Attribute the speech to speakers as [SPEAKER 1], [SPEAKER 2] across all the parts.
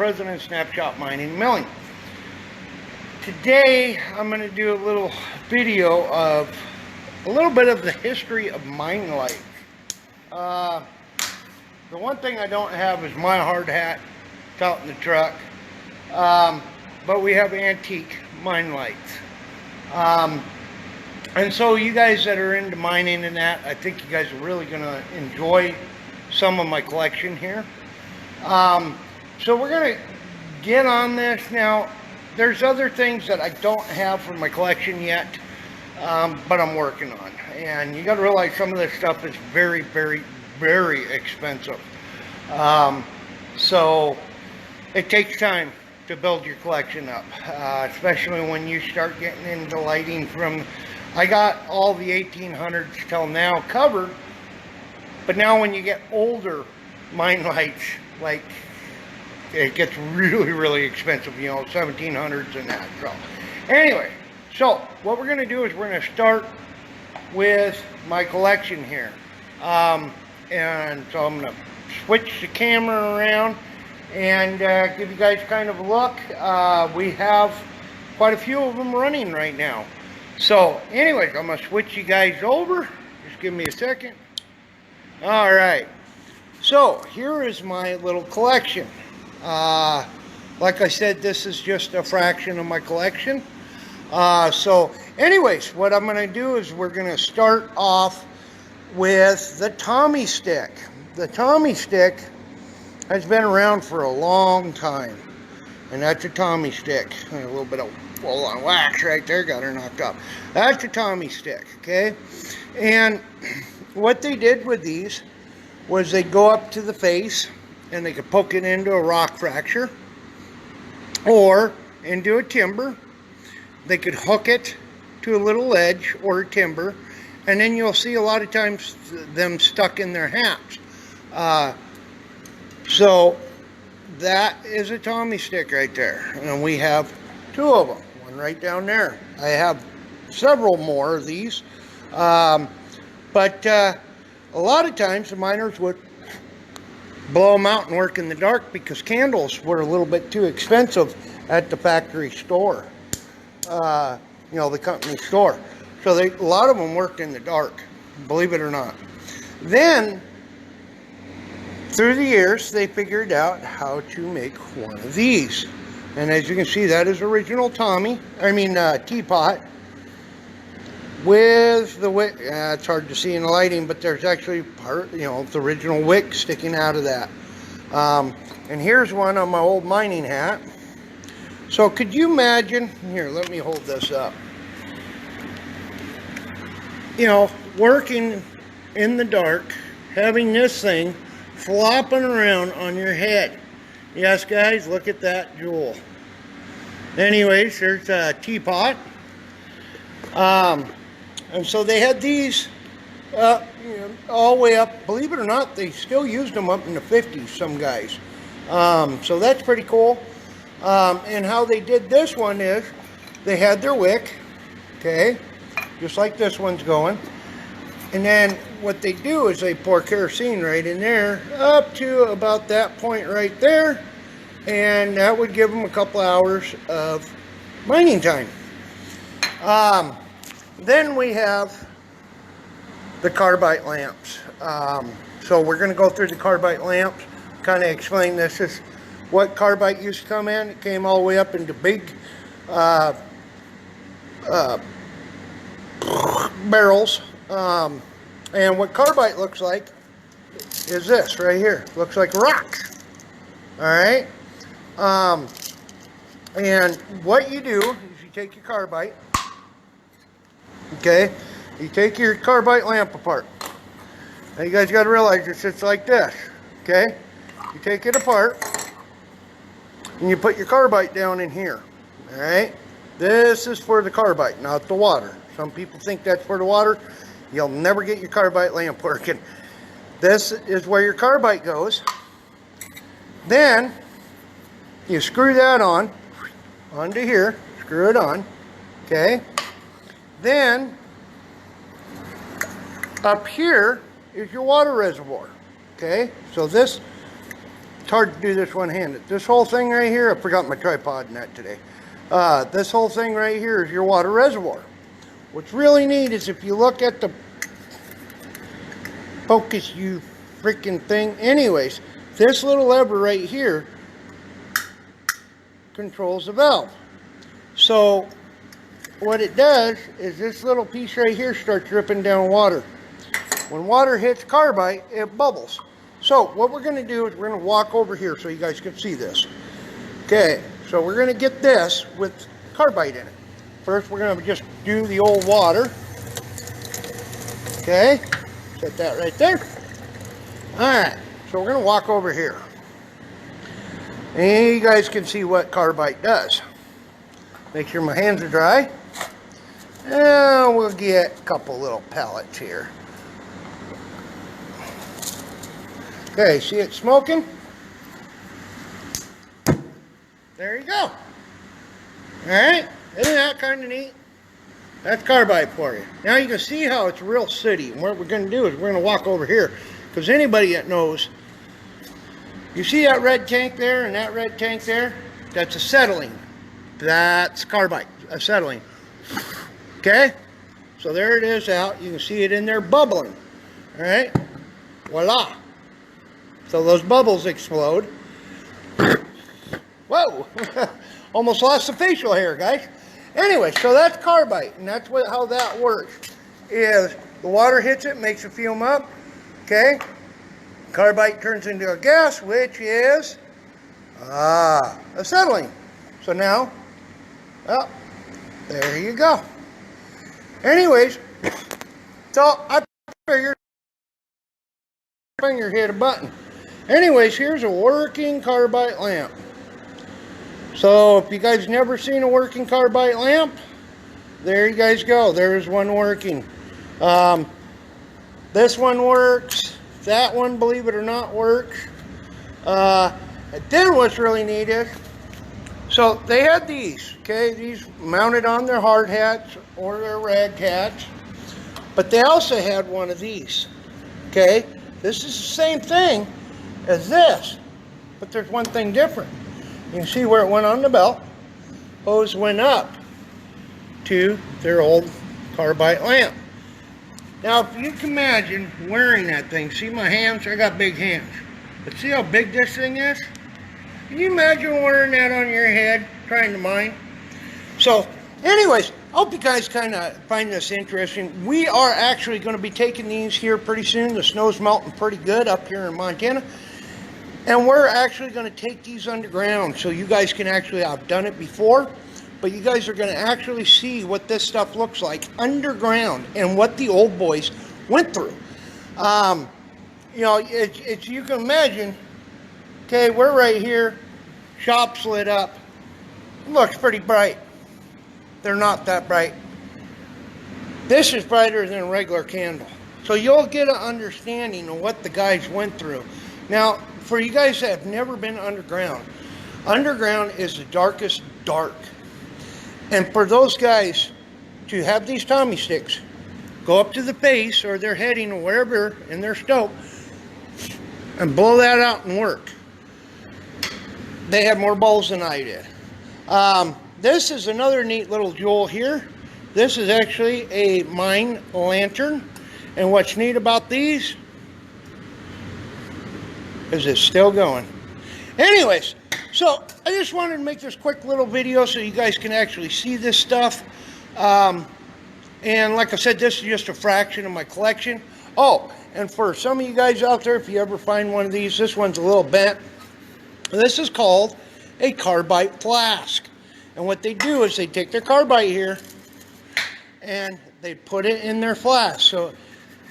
[SPEAKER 1] president of Snapshot Mining and Milling. Today I'm going to do a little video of a little bit of the history of mine life. The one thing I don't have is my hard hat. It's out in the truck. But we have antique mine lights. And so you guys that are into mining and that, I think you guys are really going to enjoy some of my collection here. So we're going to get on this now. There's other things that I don't have from my collection yet, but I'm working on. And you got to realize some of this stuff is very, very, very expensive. So it takes time to build your collection up, especially when you start getting into lighting from, I got all the 1800s till now covered, but now when you get older mine lights, like it gets really, really expensive, you know, 1700s and that. So anyway, so what we're going to do is we're going to start with my collection here. And so I'm going to switch the camera around and give you guys kind of a look. We have quite a few of them running right now. So anyways, I'm going to switch you guys over. Just give me a second. All right. So here is my little collection. Like I said, this is just a fraction of my collection. So anyways, what I'm going to do is we're going to start off with the Tommy stick. The Tommy stick has been around for a long time, and that's a Tommy stick. A little bit of on wax right there, got her knocked off. That's a Tommy stick, okay? And what they did with these was they go up to the face and they could poke it into a rock fracture or into a timber. They could hook it to a little ledge or a timber, and then you'll see a lot of times them stuck in their hats. So that is a Tommy stick right there, and we have two of them, one right down there. I have several more of these, but a lot of times the miners would blow them out and work in the dark because candles were a little bit too expensive at the factory store, you know, the company store. So a lot of them worked in the dark, believe it or not. Then through the years, they figured out how to make one of these. And as you can see, that is original teapot with the wick. It's hard to see in the lighting, but there's actually part, you know, the original wick sticking out of that. And here's one on my old mining hat. So could you imagine, here, let me hold this up. You know, working in the dark, having this thing flopping around on your head. Yes, guys, look at that jewel. Anyways, there's a teapot. And so they had these you know, all the way up. Believe it or not, they still used them up in the 50s, some guys. So that's pretty cool. And how they did this one is they had their wick, okay, just like this one's going. And then what they do is they pour kerosene right in there up to about that point right there, and that would give them a couple hours of mining time. Then we have the carbide lamps. So we're going to go through the carbide lamps, kind of explain this is what carbide used to come in. It came all the way up into big barrels. And what carbide looks like is this right here. Looks like rocks. Alright? And what you do is you take your carbide. Okay? You take your carbide lamp apart. Now you guys got to realize it sits like this. Okay? You take it apart and you put your carbide down in here. Alright? This is for the carbide, not the water. Some people think that's for the water. You'll never get your carbide lamp working. This is where your carbide goes. Then you screw that on onto here. Screw it on. Okay. Then up here is your water reservoir. Okay. So this it's hard to do this one-handed. This whole thing right here, I forgot my tripod in that today. This whole thing right here is your water reservoir. What's really neat is if you look at the focus, you freaking thing. Anyways, this little lever right here controls the valve. So what it does is this little piece right here starts dripping down water. When water hits carbide, it bubbles. So what we're going to do is we're going to walk over here so you guys can see this. Okay, so we're going to get this with carbide in it. First, we're going to just do the old water. Okay, set that right there. Alright, so we're going to walk over here. And you guys can see what carbide does. Make sure my hands are dry. And we'll get a couple little pellets here. Okay, see it smoking? There you go. Alright, isn't that kind of neat? That's carbide for you. Now you can see how it's real sooty. And what we're going to do is we're going to walk over here. Because anybody that knows, you see that red tank there and that red tank there? That's acetylene. That's carbide, acetylene. Okay? So there it is out. You can see it in there bubbling. Alright? Voila. So those bubbles explode. Whoa! Almost lost the facial hair, guys. Anyway, so that's carbide, and that's how that works. Is the water hits it, makes it fume up. Okay? Carbide turns into a gas, which is acetylene. So now, well, there you go. Anyways, so I figured finger hit a button. Anyways, here's a working carbide lamp. So if you guys never seen a working carbide lamp, there you guys go. There's one working. This one works. That one, believe it or not, works. Then what's really neat is, so they had these, okay, these mounted on their hard hats or their rag hats, but they also had one of these, okay. This is the same thing as this, but there's one thing different. You can see where it went on the belt. Hose went up to their old carbide lamp. Now, if you can imagine wearing that thing, see my hands? I got big hands. But see how big this thing is? Can you imagine wearing that on your head, trying to mine? So, anyways, I hope you guys kind of find this interesting. We are actually going to be taking these here pretty soon. The snow's melting pretty good up here in Montana. And we're actually going to take these underground so you guys can actually, I've done it before, but you guys are going to actually see what this stuff looks like underground and what the old boys went through. You know, it's you can imagine, okay, we're right here, shop's lit up. It looks pretty bright. They're not that bright. This is brighter than a regular candle. So you'll get an understanding of what the guys went through. Now, for you guys that have never been underground, underground is the darkest dark. And for those guys to have these Tommy sticks, go up to the base or their heading or wherever in their stope and blow that out and work. They had more balls than I did. This is another neat little jewel here. This is actually a mine lantern. And what's neat about these is it's still going. Anyways, so I just wanted to make this quick little video so you guys can actually see this stuff. And like I said, this is just a fraction of my collection. Oh, and for some of you guys out there, if you ever find one of these, this one's a little bent. This is called a carbide flask. And what they do is they take their carbide here and they put it in their flask. So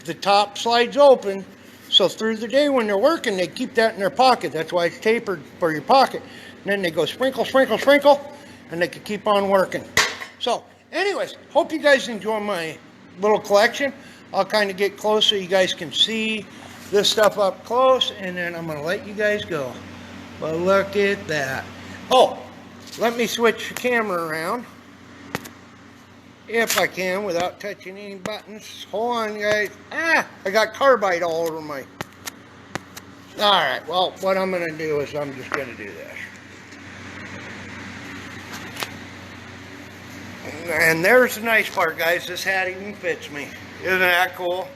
[SPEAKER 1] the top slides open. So through the day when they're working, they keep that in their pocket. That's why it's tapered for your pocket. And then they go sprinkle, sprinkle, sprinkle, and they can keep on working. So anyways, hope you guys enjoy my little collection. I'll kind of get close so you guys can see this stuff up close, and then I'm going to let you guys go. But look at that. Oh, let me switch the camera around, if I can, without touching any buttons. Hold on, guys. I got carbide all over my Alright, well, what I'm going to do is I'm just going to do this. And there's the nice part, guys. This hat even fits me. Isn't that cool?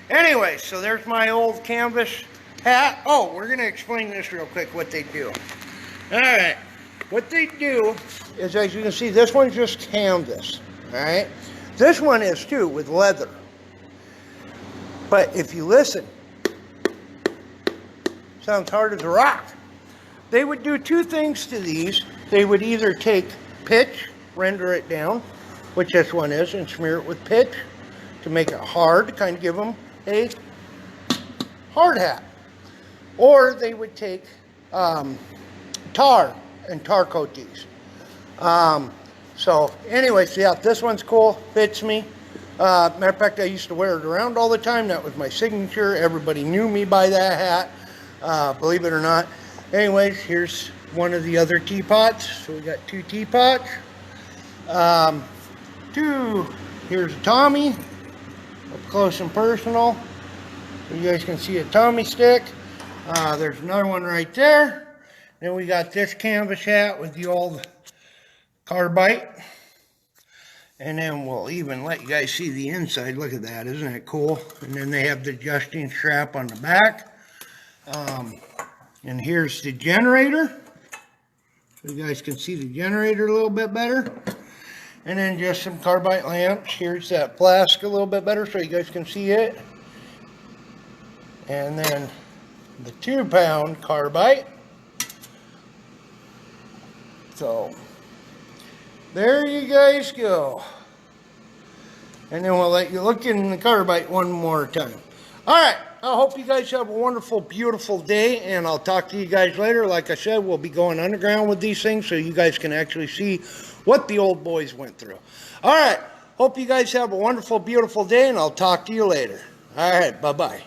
[SPEAKER 1] Anyway, so there's my old canvas hat. Oh, we're going to explain this real quick, what they do. Alright, what they do is, as you can see, this one's just canvas. Alright? This one is too, with leather. But if you listen, sounds hard as a rock. They would do two things to these. They would either take pitch, render it down, which this one is, and smear it with pitch to make it hard, to kind of give them a hard hat. Or they would take tar and tar coat these. So anyways, yeah, this one's cool, fits me. Matter of fact, I used to wear it around all the time. That was my signature. Everybody knew me by that hat, believe it or not. Anyways, here's one of the other teapots. So we got two teapots. Here's a Tommy, up close and personal. So you guys can see a Tommy stick. There's another one right there. Then we got this canvas hat with the old carbide. And then we'll even let you guys see the inside. Look at that, isn't that cool? And then they have the adjusting strap on the back. And here's the generator. So you guys can see the generator a little bit better. And then just some carbide lamps. Here's that flask a little bit better so you guys can see it. And then the 2-pound carbide. So there you guys go. And then we'll let you look in the carbide one more time. Alright, I hope you guys have a wonderful, beautiful day, and I'll talk to you guys later. Like I said, we'll be going underground with these things so you guys can actually see what the old boys went through. Alright, hope you guys have a wonderful, beautiful day, and I'll talk to you later. Alright, bye-bye.